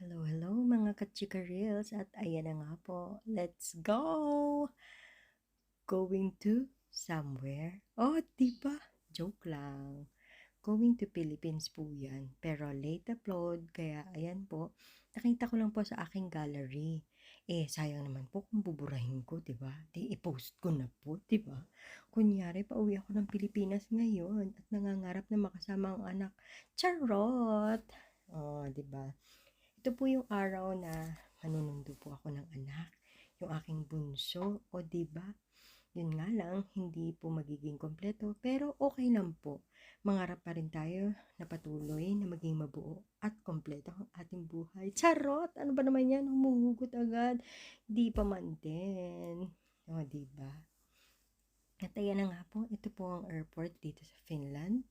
Hello, hello mga ka-chika reels at ayan na nga po, let's go! Going to somewhere? Oh, diba? Joke lang. Going to Philippines po yan, pero late upload, kaya ayan po, nakita ko lang po sa aking gallery. Sayang naman po kung buburahin ko, diba? Di i-post ko na po, diba? Kunyari, pauwi ako ng Pilipinas ngayon at nangangarap na makasama ang anak. Charot! Oh, diba? Ito po yung araw na manunundo po ako ng anak, yung aking bunso, o di ba? Yun nga lang, hindi po magiging kompleto, pero okay lang po. Mangarap pa rin tayo na patuloy na maging mabuo at kompleto ang ating buhay. Charot! Ano ba naman yan? Humuhugot agad. Di pa man din. O, di ba? At ayan na nga po, ito po ang airport dito sa Finland.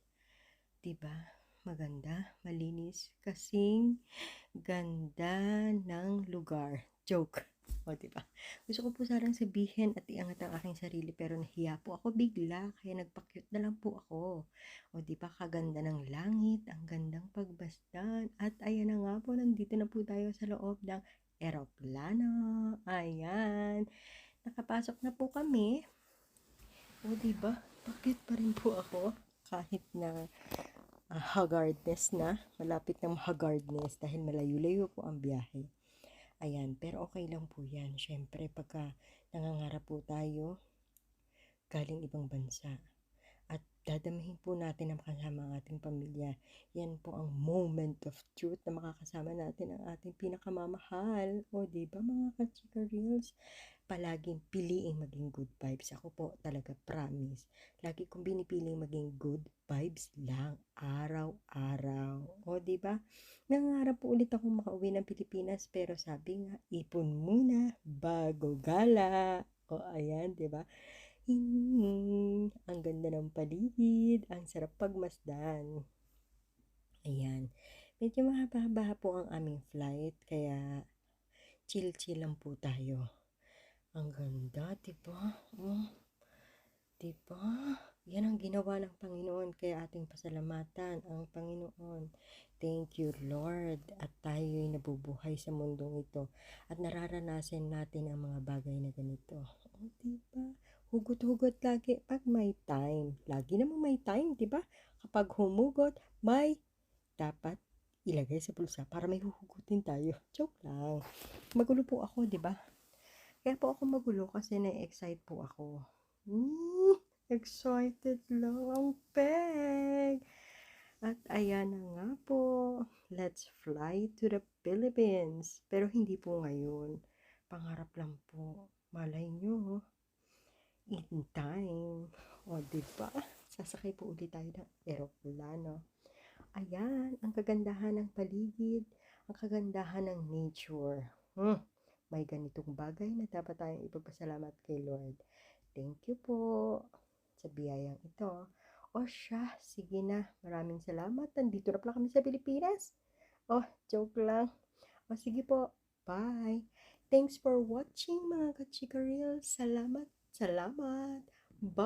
Di ba? Maganda, malinis, kasing ganda ng lugar. Joke. O, diba? Gusto ko po sarang sabihin at iangat ang aking sarili pero nahiya po ako bigla kaya nagpa-cute na lang po ako. O, diba? Kaganda ng langit, ang gandang pagbasdan. At ayan na nga po, nandito na po tayo sa loob ng eroplano. Ayan. Nakapasok na po kami. O, diba? Pa-cute pa rin po ako kahit na haggardness na, malapit ng haggardness dahil malayo-layo po ang biyahe. Ayan, pero okay lang po yan. Syempre, pagka nangangarap po tayo, galing ibang bansa, at dadamahin po natin ang kasama ang ating pamilya. Yan po ang moment of truth na makakasama natin ang ating pinakamamahal. O, diba mga ka-chika reels? Palaging piliing maging good vibes. Ako po talaga promise. Lagi kong binipiling maging good vibes lang araw-araw. O, di ba? Nangarap po ulit akong makauwi ng Pilipinas pero sabi nga, ipon muna bago gala. O, ayan, di ba? Ang ganda ng paligid, ang sarap pagmasdan. Ayan. Medyo mahaba-haba po ang aming flight kaya chill-chill lang po tayo. Ang ganda, diba? Oh, diba? Yan ang ginawa ng Panginoon, kaya ating pasalamatan ang Panginoon. Thank you, Lord. At tayo'y nabubuhay sa mundong ito at nararanasan natin ang mga bagay na ganito. Oh, diba? Hugot-hugot lagi pag may time. Lagi namang may time, diba? Kapag humugot, may dapat ilagay sa bulsa para may huhugutin tayo. Joke lang. Magulo po ako, diba? Kaya po ako magulo kasi na-excite po ako. Excited lang ang peg. At ayan na nga po. Let's fly to the Philippines. Pero hindi po ngayon. Pangarap lang po. Malay nyo, in time. O, diba? Sasakay po ulit tayo ng eroplano. Ayan, ang kagandahan ng paligid, ang kagandahan ng nature. May ganitong bagay na dapat tayong ipagpasalamat kay Lord. Thank you po sa biyayang ito. O siya, sige na. Maraming salamat. Nandito na pala kami sa Pilipinas. Oh, joke lang. O sige po. Bye. Thanks for watching mga ka-chika reels. Salamat. Salamat.